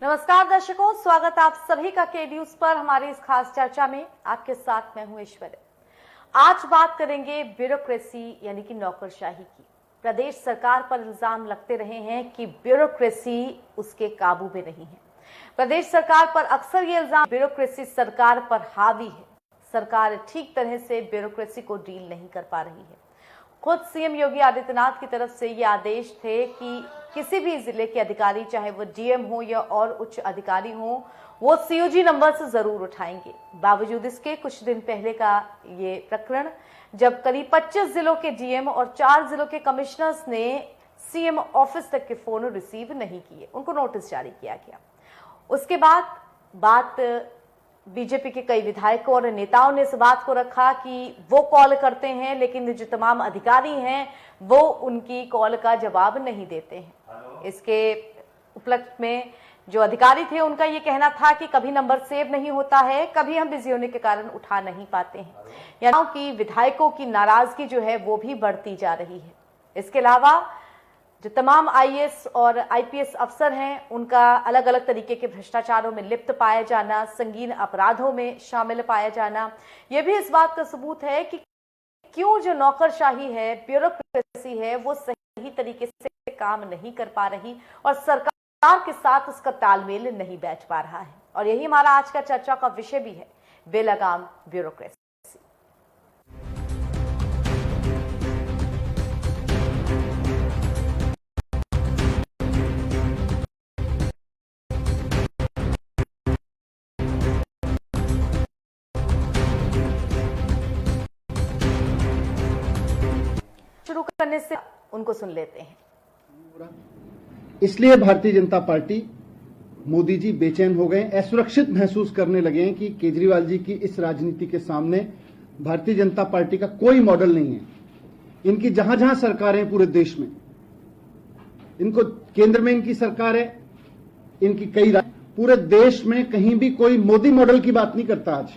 नमस्कार दर्शकों, स्वागत आप सभी का के न्यूज पर। हमारी इस खास चर्चा में आपके साथ मैं हूं ऐश्वर्या। आज बात करेंगे ब्यूरोक्रेसी यानी कि नौकरशाही की। प्रदेश सरकार पर इल्जाम लगते रहे हैं कि ब्यूरोक्रेसी उसके काबू में नहीं है। प्रदेश सरकार पर अक्सर ये इल्जाम ब्यूरोक्रेसी सरकार पर हावी है। सरकार ठीक तरह से ब्यूरोक्रेसी को डील नहीं कर पा रही है। खुद सीएम योगी आदित्यनाथ की तरफ से ये आदेश थे कि किसी भी जिले के अधिकारी, चाहे वो डीएम हो या और उच्च अधिकारी हो, वो सीओजी नंबर से जरूर उठाएंगे। बावजूद इसके कुछ दिन पहले का ये प्रकरण, जब करीब 25 जिलों के डीएम और 4 जिलों के कमिश्नर्स ने सीएम ऑफिस तक के फोन रिसीव नहीं किए, उनको नोटिस जारी किया गया। उसके बाद बात बीजेपी के कई विधायकों और नेताओं ने इस बात को रखा कि वो कॉल करते हैं लेकिन जो तमाम अधिकारी हैं वो उनकी कॉल का जवाब नहीं देते हैं। इसके उपलक्ष्य में जो अधिकारी थे उनका ये कहना था कि कभी नंबर सेव नहीं होता है, कभी हम बिजी होने के कारण उठा नहीं पाते हैं। यानी कि विधायकों की नाराजगी जो है वो भी बढ़ती जा रही है। इसके अलावा जो तमाम आईएएस और आईपीएस अफसर हैं उनका अलग अलग तरीके के भ्रष्टाचारों में लिप्त पाया जाना, संगीन अपराधों में शामिल पाया जाना, यह भी इस बात का सबूत है कि क्यों जो नौकरशाही है, ब्यूरोक्रेसी है, वो सही तरीके से काम नहीं कर पा रही और सरकार के साथ उसका तालमेल नहीं बैठ पा रहा है। और यही हमारा आज का चर्चा का विषय भी है, बेलगाम ब्यूरोक्रेसी। शुरू करने से उनको सुन लेते हैं। इसलिए भारतीय जनता पार्टी, मोदी जी बेचैन हो गए, असुरक्षित महसूस करने लगे हैं कि केजरीवाल जी की इस राजनीति के सामने भारतीय जनता पार्टी का कोई मॉडल नहीं है। इनकी जहां जहां सरकार है पूरे देश में, इनको केंद्र में इनकी सरकार है, इनकी कई पूरे देश में कहीं भी कोई मोदी मॉडल की बात नहीं करता। आज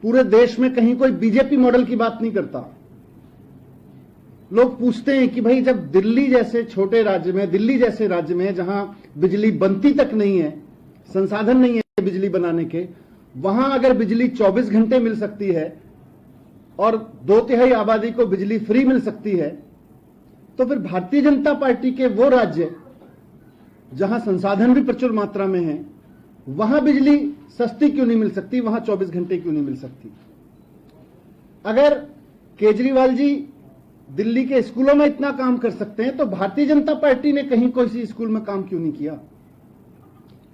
पूरे देश में कहीं कोई बीजेपी मॉडल की बात नहीं करता। लोग पूछते हैं कि भाई जब दिल्ली जैसे छोटे राज्य में, दिल्ली जैसे राज्य में जहां बिजली बनती तक नहीं है, संसाधन नहीं है बिजली बनाने के, वहां अगर बिजली 24 घंटे मिल सकती है और 2/3 आबादी को बिजली फ्री मिल सकती है, तो फिर भारतीय जनता पार्टी के वो राज्य जहां संसाधन भी प्रचुर मात्रा में है, वहां बिजली सस्ती क्यों नहीं मिल सकती, वहां 24 घंटे क्यों नहीं मिल सकती। अगर केजरीवाल जी दिल्ली के स्कूलों में इतना काम कर सकते हैं तो भारतीय जनता पार्टी ने कहीं कोई सी स्कूल में काम क्यों नहीं किया?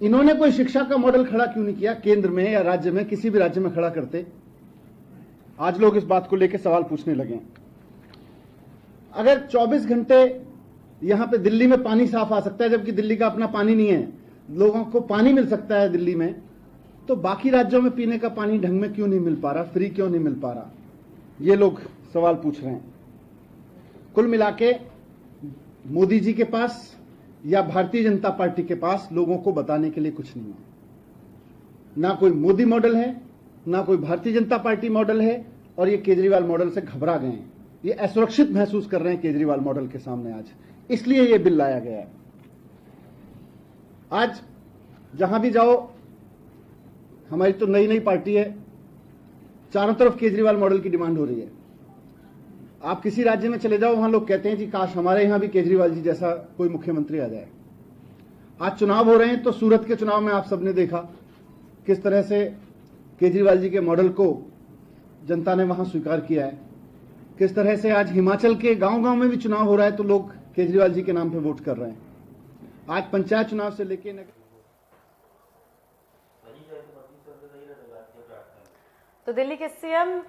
इन्होंने कोई शिक्षा का मॉडल खड़ा क्यों नहीं किया? केंद्र में या राज्य में, किसी भी राज्य में खड़ा करते। आज लोग इस बात को लेकर सवाल पूछने लगे। अगर 24 घंटे यहां पे दिल्ली में पानी साफ आ सकता है, जबकि दिल्ली का अपना पानी नहीं है, लोगों को पानी मिल सकता है दिल्ली में, तो बाकी राज्यों में पीने का पानी ढंग में क्यों नहीं मिल पा रहा, फ्री क्यों नहीं मिल पा रहा? ये लोग सवाल पूछ रहे हैं। कुल मिलाके मोदी जी के पास या भारतीय जनता पार्टी के पास लोगों को बताने के लिए कुछ नहीं है। ना कोई मोदी मॉडल है, ना कोई भारतीय जनता पार्टी मॉडल है, और ये केजरीवाल मॉडल से घबरा गए हैं। ये असुरक्षित महसूस कर रहे हैं केजरीवाल मॉडल के सामने आज, इसलिए ये बिल लाया गया है। आज जहां भी जाओ, हमारी तो नई नई पार्टी है, चारों तरफ केजरीवाल मॉडल की डिमांड हो रही है। आप किसी राज्य में चले जाओ, वहां लोग कहते हैं कि काश हमारे यहां भी केजरीवाल जी जैसा कोई मुख्यमंत्री आ जाए। आज चुनाव हो रहे हैं तो सूरत के चुनाव में आप सबने देखा किस तरह से केजरीवाल जी के मॉडल को जनता ने वहां स्वीकार किया है। किस तरह से आज हिमाचल के गांव-गांव में भी चुनाव हो रहा है तो लोग केजरीवाल जी के नाम पे वोट कर रहे हैं। आज पंचायत चुनाव से लेकर तो दिल्ली के CM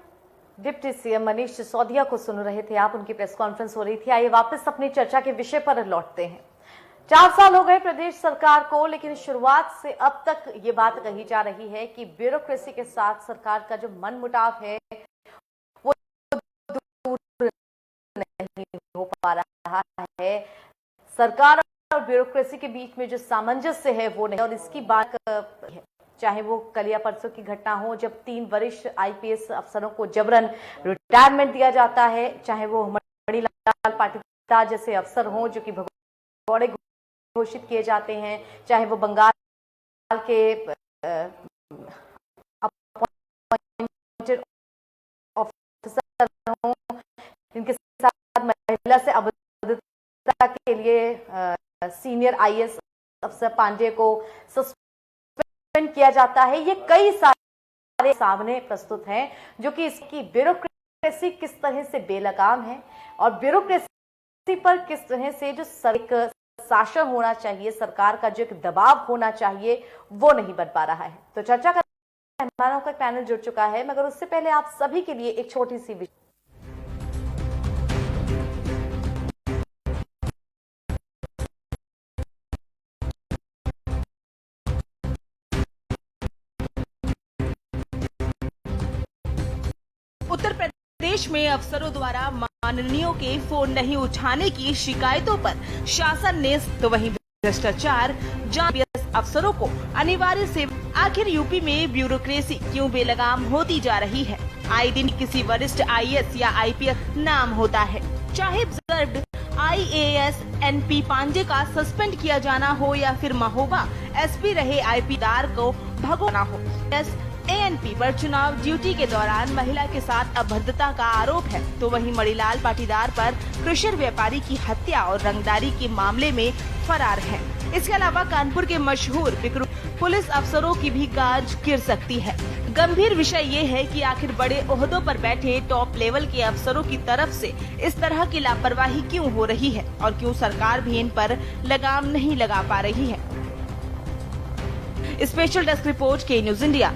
deputy CM Manish Sisodia को सुन रहे थे आप, उनकी प्रेस कॉन्फ्रेंस हो रही थी। आइए वापस अपनी चर्चा के विषय पर लौटते हैं। 4 साल हो गए प्रदेश सरकार को, लेकिन शुरुआत से अब तक ये बात कही जा रही है कि ब्यूरोक्रेसी के साथ सरकार का जो मनमुटाव है वो दूर नहीं हो पा रहा है। सरकार और ब्यूरोक्रेसी के बीच में जो सामंजस्य है वो नहीं, और इसकी बात है। चाहे वो कल या परसों की घटना हो जब 3 वरिष्ठ आईपीएस अफसरों को जबरन रिटायरमेंट दिया जाता है, चाहे वो मणिलाल पाटीदार जैसे अफसर हों जो कि भगोड़े घोषित किए जाते हैं, चाहे वो बंगाल के अपॉइंटेड ऑफिसर हों, जिनके साथ महिला से अभद्रता के लिए सीनियर आईएएस अफसर पांडे को सस्पेंड किया जाता है। ये कई सारे सामने प्रस्तुत हैं जो कि इसकी ब्यूरोक्रेसी किस तरह से बेलगाम है और ब्यूरोक्रेसी पर किस तरह से जो शासन होना चाहिए, सरकार का जो एक दबाव होना चाहिए, वो नहीं बन पा रहा है। तो चर्चा का मेहमानों का पैनल जुड़ चुका है, मगर उससे पहले आप सभी के लिए एक छोटी सी उत्तर प्रदेश में अफसरों द्वारा माननीयों के फोन नहीं उठाने की शिकायतों पर शासन ने तो वहीं भ्रष्टाचार जांच अफसरों को अनिवार्य से आखिर यूपी में ब्यूरोक्रेसी क्यों बेलगाम होती जा रही है। आए दिन किसी वरिष्ठ आईएएस या आईपीएस नाम होता है, चाहे रिजर्व्ड आईएएस एनपी पांडे का सस्पेंड किया जाना हो या फिर महोबा एसपी रहे आईपी दार को भगोना हो। एएनपी पर चुनाव ड्यूटी के दौरान महिला के साथ अभद्रता का आरोप है, तो वहीं मणिलाल पाटीदार पर कृषर व्यापारी की हत्या और रंगदारी के मामले में फरार है। इसके अलावा कानपुर के मशहूर विक्रम पुलिस अफसरों की भी गाज गिर सकती है। गंभीर विषय ये है कि आखिर बड़े ओहदों पर बैठे टॉप लेवल के अफसरों की तरफ से इस तरह की लापरवाही क्यों हो रही है और क्यों सरकार भी इन पर लगाम नहीं लगा पा रही है। स्पेशल डेस्क रिपोर्ट के न्यूज इंडिया।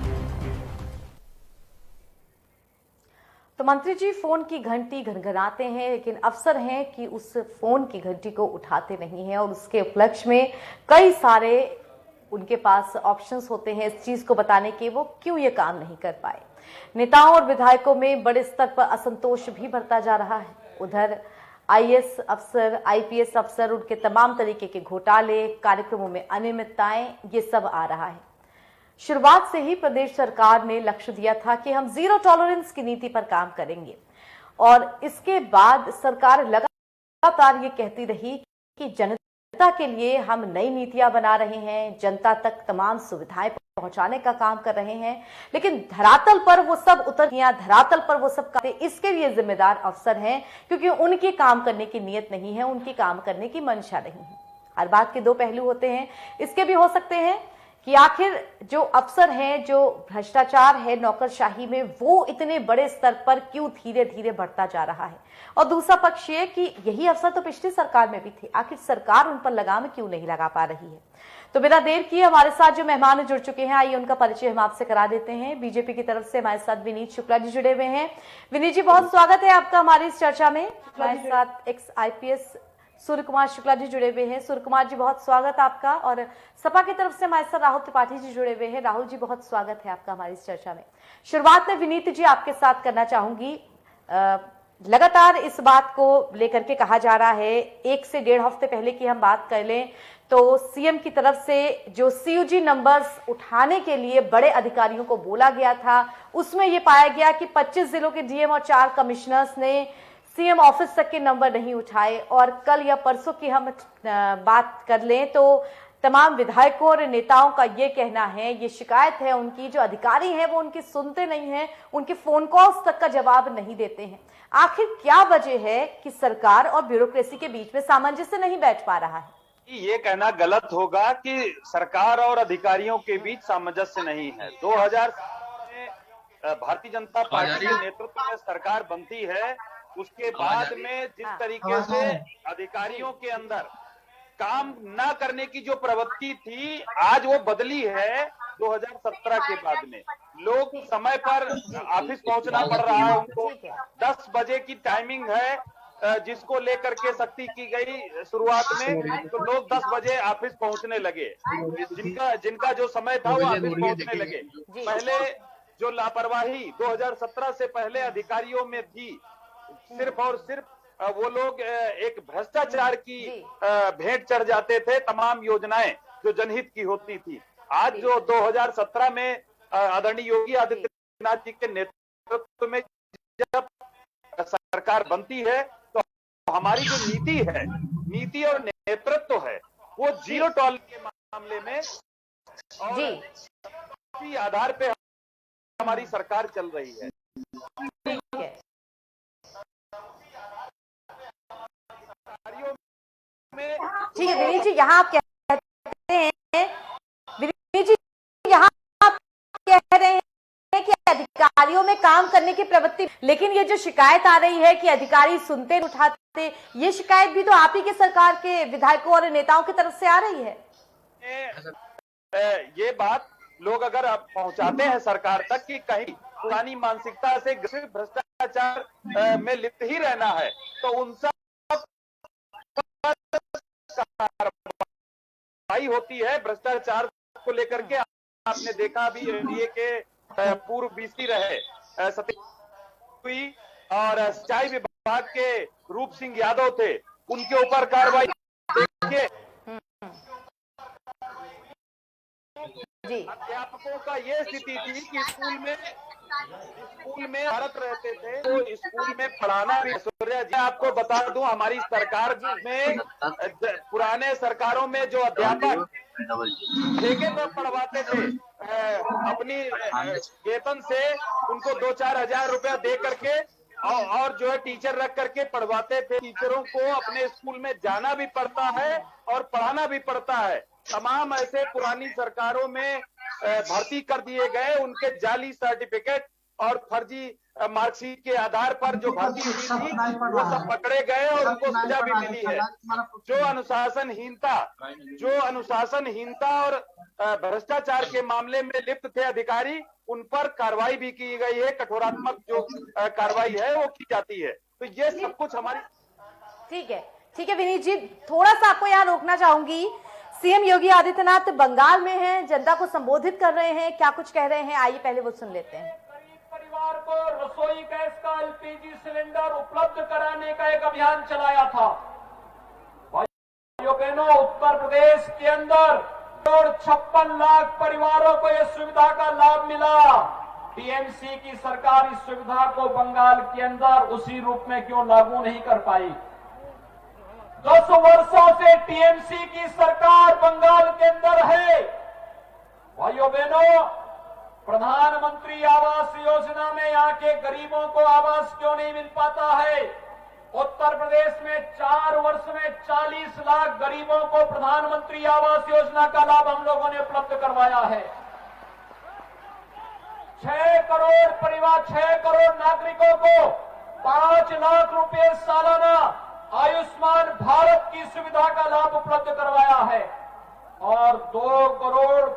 तो मंत्री जी फोन की घंटी घनघनाते हैं, लेकिन अफसर हैं कि उस फोन की घंटी को उठाते नहीं हैं और उसके उपलक्ष्य में कई सारे उनके पास ऑप्शंस होते हैं इस चीज को बताने के वो क्यों ये काम नहीं कर पाए। नेताओं और विधायकों में बड़े स्तर पर असंतोष भी बढ़ता जा रहा है। उधर आईएएस अफसर, आईपीएस अफसर, उनके तमाम तरीके के घोटाले, कार्यक्रमों में अनियमितताएं, ये सब आ रहा है। शुरुआत से ही प्रदेश सरकार ने लक्ष्य दिया था कि हम जीरो टॉलरेंस की नीति पर काम करेंगे और इसके बाद सरकार लगातार ये कहती रही कि जनता के लिए हम नई नीतियां बना रहे हैं, जनता तक तमाम सुविधाएं पहुंचाने का काम कर रहे हैं, लेकिन धरातल पर वो सब धरातल पर वो सब करते, इसके लिए जिम्मेदार अफसर हैं क्योंकि उनकी काम करने की नीयत नहीं है, उनकी काम करने की मंशा नहीं है। हर बात के दो पहलू होते हैं, इसके भी हो सकते हैं कि आखिर जो अफसर हैं, जो भ्रष्टाचार है नौकरशाही में, वो इतने बड़े स्तर पर क्यों धीरे धीरे बढ़ता जा रहा है। और दूसरा पक्ष ये कि यही अफसर तो पिछली सरकार में भी थे, आखिर सरकार उन पर लगाम क्यों नहीं लगा पा रही है। तो बिना देर किए हमारे साथ जो मेहमान जुड़ चुके हैं, आइए उनका परिचय हम आपसे करा देते हैं। बीजेपी की तरफ से हमारे साथ विनीत शुक्ला जी जुड़े हुए हैं। विनीत जी, बहुत स्वागत है आपका हमारी इस चर्चा में। हमारे साथ एक्स आईपीएस सूर्य कुमार शुक्ला जी जुड़े हुए हैं। सूर्य कुमार जी, बहुत स्वागत आपका। और सपा की तरफ से हमारे साथ राहुल त्रिपाठी जी जुड़े हुए हैं। राहुल जी, बहुत स्वागत है आपका हमारी इस चर्चा में। शुरुआत में विनीत जी आपके साथ करना चाहूंगी। लगातार इस बात को लेकर के कहा जा रहा है, 1 से 1.5 हफ्ते पहले की हम बात कर लें तो सीएम की तरफ से जो सीयूजी नंबर्स उठाने के लिए बड़े अधिकारियों को बोला गया था, उसमें यह पाया गया कि 25 जिलों के डीएम और 4 कमिश्नर्स ने सीएम ऑफिस तक के नंबर नहीं उठाए। और कल या परसों की हम बात कर लें तो तमाम विधायकों और नेताओं का ये कहना है, ये शिकायत है उनकी, जो अधिकारी हैं वो उनकी सुनते नहीं हैं, उनके फोन कॉल्स तक का जवाब नहीं देते हैं। आखिर क्या वजह है कि सरकार और ब्यूरोक्रेसी के बीच में सामंजस्य नहीं बैठ पा रहा है? ये कहना गलत होगा कि सरकार और अधिकारियों के बीच सामंजस्य नहीं है। 2000 में भारतीय जनता पार्टी के नेतृत्व में सरकार बनती है, उसके बाद में जिस तरीके से अधिकारियों के अंदर काम ना करने की जो प्रवृत्ति थी, आज वो बदली है। 2017 के बाद में लोग समय पर ऑफिस पहुंचना पड़ रहा है उनको। 10 बजे की टाइमिंग है जिसको लेकर के सख्ती की गई शुरुआत में, तो लोग 10 बजे ऑफिस पहुंचने लगे। जिनका जो समय था वो ऑफिस पहुंचने लगे। पहले जो लापरवाही 2017 से पहले अधिकारियों में थी, सिर्फ और सिर्फ वो लोग एक भ्रष्टाचार की भेंट चढ़ जाते थे। तमाम योजनाएं जो जनहित की होती थी, आज जो 2017 में आदरणीय योगी आदित्यनाथ जी के नेतृत्व में जब सरकार बनती है तो हमारी जो नीति है, नीति और नेतृत्व है, वो जीरो टॉलरेंस के मामले में जी, इसी आधार पे हमारी सरकार चल रही है। ठीक है। ठीक है विनीत जी, यहाँ आप कहते हैं, विनीत जी यहाँ आप कह रहे हैं कि अधिकारियों में काम करने की प्रवृत्ति, लेकिन ये जो शिकायत आ रही है कि अधिकारी सुनते नहीं उठाते, ये शिकायत भी तो आप ही के सरकार के विधायकों और नेताओं की तरफ से आ रही है। ये बात लोग अगर अब पहुंचाते हैं सरकार तक कि कहीं पुरानी मानसिकता से भ्रष्टाचार में लिप्त ही रहना है, तो उन सब कार्रवाई होती है। भ्रष्टाचार को लेकर के आपने देखा भी एनडीए के पूर्व बीसी रहे हुई और सिंचाई विभाग के रूप सिंह यादव थे, उनके ऊपर कार्रवाई देखिए। जी, अध्यापकों का ये स्थिति थी कि स्कूल में भारत रहते थे, तो स्कूल में पढ़ाना भी। सूर्या जी आपको बता दूं, हमारी सरकार में पुराने सरकारों में जो अध्यापक ठेके पर पढ़वाते थे, अपनी वेतन से उनको 2-4 हजार रुपया दे करके और जो है टीचर रख करके पढ़वाते थे। टीचरों को अपने स्कूल में जाना भी पड़ता है और पढ़ाना भी पड़ता है। तमाम ऐसे पुरानी सरकारों में भर्ती कर दिए गए, उनके जाली सर्टिफिकेट और फर्जी मार्कशीट के आधार पर जो भर्ती हुई थी वो सब पकड़े गए और उनको सजा भी मिली है। जो अनुशासनहीनता और भ्रष्टाचार के मामले में लिप्त थे अधिकारी, उन पर कार्रवाई भी की गई है। कठोरात्मक जो कार्रवाई है वो की जाती है। तो ये सब कुछ हमारी। ठीक है विनीत जी, थोड़ा सा आपको यहाँ रोकना चाहूंगी। सीएम योगी आदित्यनाथ बंगाल में हैं, जनता को संबोधित कर रहे हैं, क्या कुछ कह रहे हैं, आइए पहले वो सुन लेते हैं। परिवार को रसोई गैस का एलपीजी सिलेंडर उपलब्ध कराने का एक अभियान चलाया था। भाइयों बहनों, उत्तर प्रदेश के अंदर 56 लाख परिवारों को यह सुविधा का लाभ मिला। टीएमसी की सरकार इस सुविधा को बंगाल के अंदर उसी रूप में क्यों लागू नहीं कर पाई? 10 वर्षों से टीएमसी की सरकार बंगाल के अंदर है। भाइयों बहनों, प्रधानमंत्री आवास योजना में यहाँ के गरीबों को आवास क्यों नहीं मिल पाता है? उत्तर प्रदेश में 4 वर्ष में 40 लाख गरीबों को प्रधानमंत्री आवास योजना का लाभ हम लोगों ने उपलब्ध करवाया है। 6 करोड़ परिवार, 6 करोड़ नागरिकों को 5 लाख रुपए सालाना आयुष्मान भारत की सुविधा का लाभ उपलब्ध करवाया है और 2 करोड़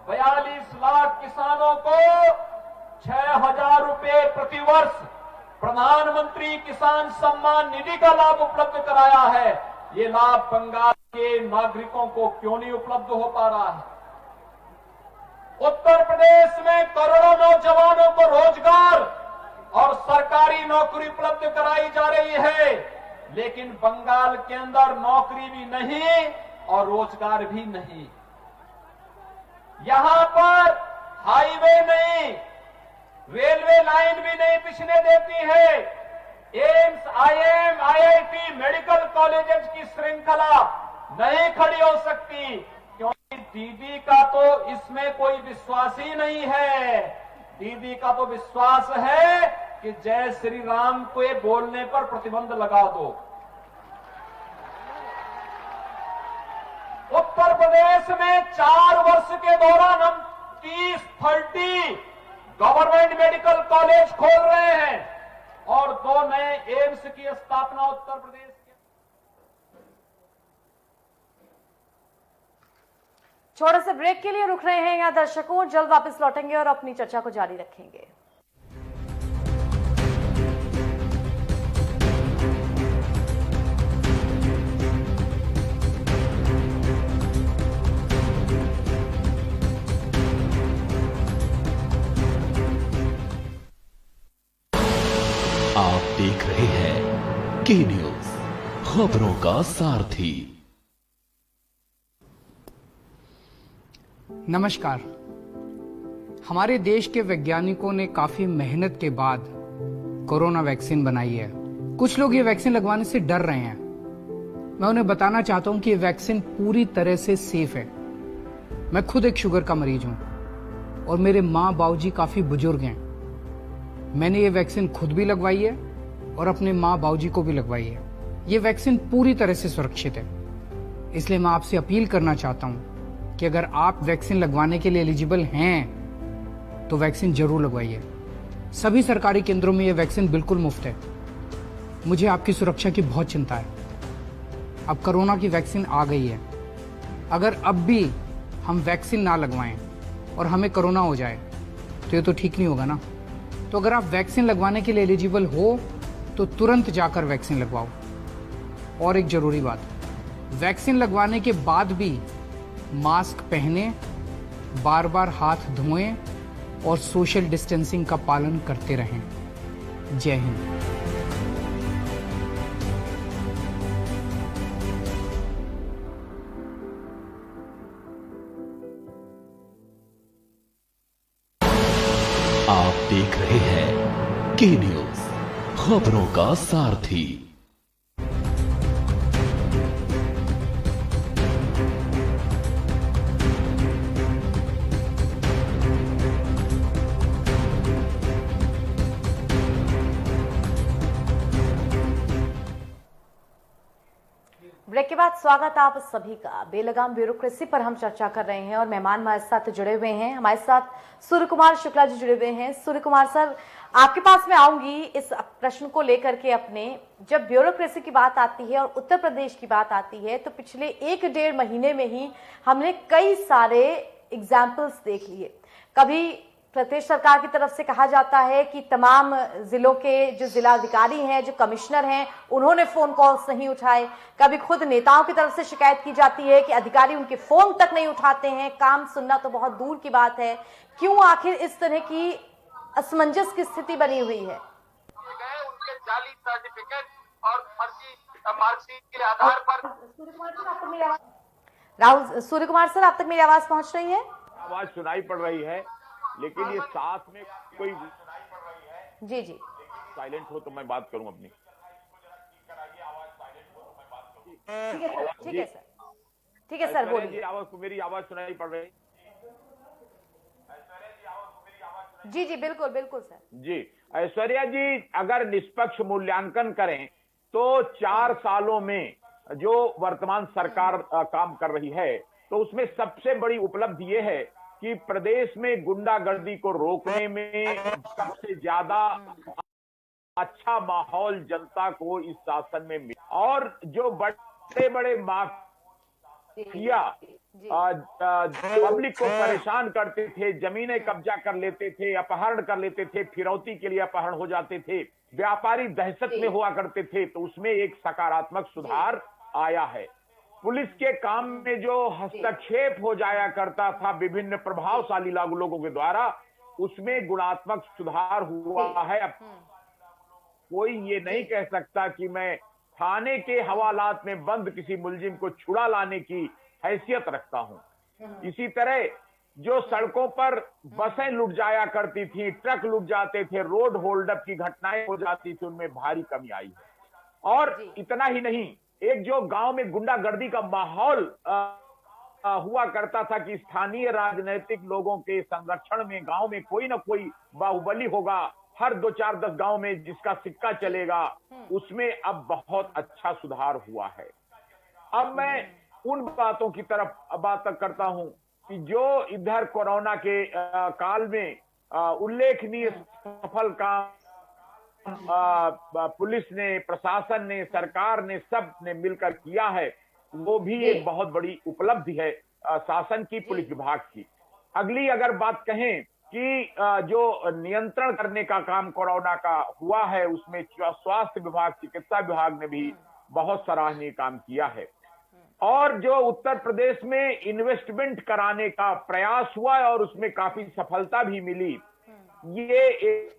42 लाख किसानों को 6,000 रुपए प्रतिवर्ष प्रधानमंत्री किसान सम्मान निधि का लाभ उपलब्ध कराया है। ये लाभ बंगाल के नागरिकों को क्यों नहीं उपलब्ध हो पा रहा है? उत्तर प्रदेश में करोड़ों नौजवानों को रोजगार और सरकारी नौकरी उपलब्ध कराई जा रही है, लेकिन बंगाल के अंदर नौकरी भी नहीं और रोजगार भी नहीं। यहां पर हाईवे नहीं, रेलवे लाइन भी नहीं बिछने देती है। AIIMS, IIM, IIT, medical colleges की श्रृंखला नहीं खड़ी हो सकती, क्योंकि दीदी का तो इसमें कोई विश्वास ही नहीं है। दीदी का तो विश्वास है कि जय श्री राम को बोलने पर प्रतिबंध लगा दो। उत्तर प्रदेश में 4 वर्ष के दौरान हम 30 गवर्नमेंट मेडिकल कॉलेज खोल रहे हैं और 2 नए एम्स की स्थापना उत्तर प्रदेश के। छोटे से ब्रेक के लिए रुक रहे हैं यहाँ दर्शकों, जल्द वापस लौटेंगे और अपनी चर्चा को जारी रखेंगे। आप देख रहे हैं के न्यूज, खबरों का सारथी। नमस्कार। हमारे देश के वैज्ञानिकों ने काफी मेहनत के बाद कोरोना वैक्सीन बनाई है। कुछ लोग ये वैक्सीन लगवाने से डर रहे हैं। मैं उन्हें बताना चाहता हूं कि ये वैक्सीन पूरी तरह से सेफ है। मैं खुद एक शुगर का मरीज हूं और मेरे माँ बाबूजी काफी बुजुर्ग हैं। मैंने ये वैक्सीन खुद भी लगवाई है और अपने माँ बाबूजी को भी लगवाई है। ये वैक्सीन पूरी तरह से सुरक्षित है, इसलिए मैं आपसे अपील करना चाहता हूं कि अगर आप वैक्सीन लगवाने के लिए एलिजिबल हैं तो वैक्सीन जरूर लगवाइए। सभी सरकारी केंद्रों में यह वैक्सीन बिल्कुल मुफ्त है। मुझे आपकी सुरक्षा की बहुत चिंता है। अब कोरोना की वैक्सीन आ गई है। अगर अब भी हम वैक्सीन ना लगवाएं और हमें कोरोना हो जाए तो ये तो ठीक नहीं होगा ना। तो अगर आप वैक्सीन लगवाने के लिए एलिजिबल हो तो तुरंत जाकर वैक्सीन लगवाओ। और एक जरूरी बात, वैक्सीन लगवाने के बाद भी मास्क पहने, बार बार हाथ धोएं और सोशल डिस्टेंसिंग का पालन करते रहें। जय हिंद। आप देख रहे हैं के न्यूज, खबरों का सारथी। ब्रेक के बाद स्वागत आप सभी का। बेलगाम ब्यूरोक्रेसी पर हम चर्चा कर रहे हैं और मेहमान हमारे साथ जुड़े हुए हैं। हमारे साथ सूर्य कुमार शुक्ला जी जुड़े हुए हैं। सूर्य कुमार सर, आपके पास मैं आऊंगी इस प्रश्न को लेकर के। अपने जब ब्यूरोक्रेसी की बात आती है और उत्तर प्रदेश की बात आती है तो पिछले 1-1.5 महीने में ही हमने कई सारे एग्जाम्पल्स देख लिए। कभी प्रदेश सरकार की तरफ से कहा जाता है कि तमाम जिलों के जो जिलाधिकारी हैं, जो कमिश्नर हैं, उन्होंने फोन कॉल्स नहीं उठाए। कभी खुद नेताओं की तरफ से शिकायत की जाती है कि अधिकारी उनके फोन तक नहीं उठाते हैं। काम सुनना तो बहुत दूर की बात है। क्यों आखिर इस तरह की असमंजस की स्थिति बनी हुई है? उनके जाली सर्टिफिकेट और फर्जी मार्कशीट के आधार पर। सूर्य कुमार सर, आप तक मेरी आवाज पहुंच रही है? आवाज सुनाई पड़ रही है, लेकिन ये साथ में कोई जी जी साइलेंट हो तो मैं बात करूं अपनी। ठीक है सर, बोलिए। मेरी आवाज सुनाई पड़ रही? जी जी बिल्कुल बिल्कुल सर। जी ऐश्वर्या जी, अगर निष्पक्ष मूल्यांकन करें तो 4 सालों में जो वर्तमान सरकार काम कर रही है तो उसमें सबसे बड़ी उपलब्धि ये है कि प्रदेश में गुंडागर्दी को रोकने में सबसे ज्यादा अच्छा माहौल जनता को इस शासन में मिला। और जो बड़े बड़े माफिया पब्लिक को परेशान करते थे, जमीनें कब्जा कर लेते थे, अपहरण कर लेते थे, फिरौती के लिए अपहरण हो जाते थे, व्यापारी दहशत में हुआ करते थे, तो उसमें एक सकारात्मक सुधार आया है। पुलिस के काम में जो हस्तक्षेप हो जाया करता था विभिन्न प्रभावशाली लोगों के द्वारा, उसमें गुणात्मक सुधार हुआ है। अब कोई ये नहीं कह सकता कि मैं थाने के हवालात में बंद किसी मुलजिम को छुड़ा लाने की हैसियत रखता हूं। इसी तरह जो सड़कों पर बसें लुट जाया करती थी, ट्रक लुट जाते थे, रोड होल्डअप की घटनाएं हो जाती थी, उनमें भारी कमी आई है। और इतना ही नहीं, एक जो गांव में गुंडागर्दी का माहौल हुआ करता था कि स्थानीय राजनीतिक लोगों के संरक्षण में गांव में कोई ना कोई बाहुबली होगा, हर 2-4-10 गांव में जिसका सिक्का चलेगा, उसमें अब बहुत अच्छा सुधार हुआ है। अब मैं उन बातों की तरफ बात करता हूं कि जो इधर कोरोना के काल में उल्लेखनीय सफल काम पुलिस ने, प्रशासन ने, सरकार ने, सब ने मिलकर किया है, वो भी एक बहुत बड़ी उपलब्धि है शासन की, पुलिस विभाग की। अगली अगर बात कहें कि जो नियंत्रण करने का काम कोरोना का हुआ है, उसमें स्वास्थ्य विभाग, चिकित्सा विभाग ने भी बहुत सराहनीय काम किया है। और जो उत्तर प्रदेश में इन्वेस्टमेंट कराने का प्रयास हुआ है और उसमें काफी सफलता भी मिली, ये एक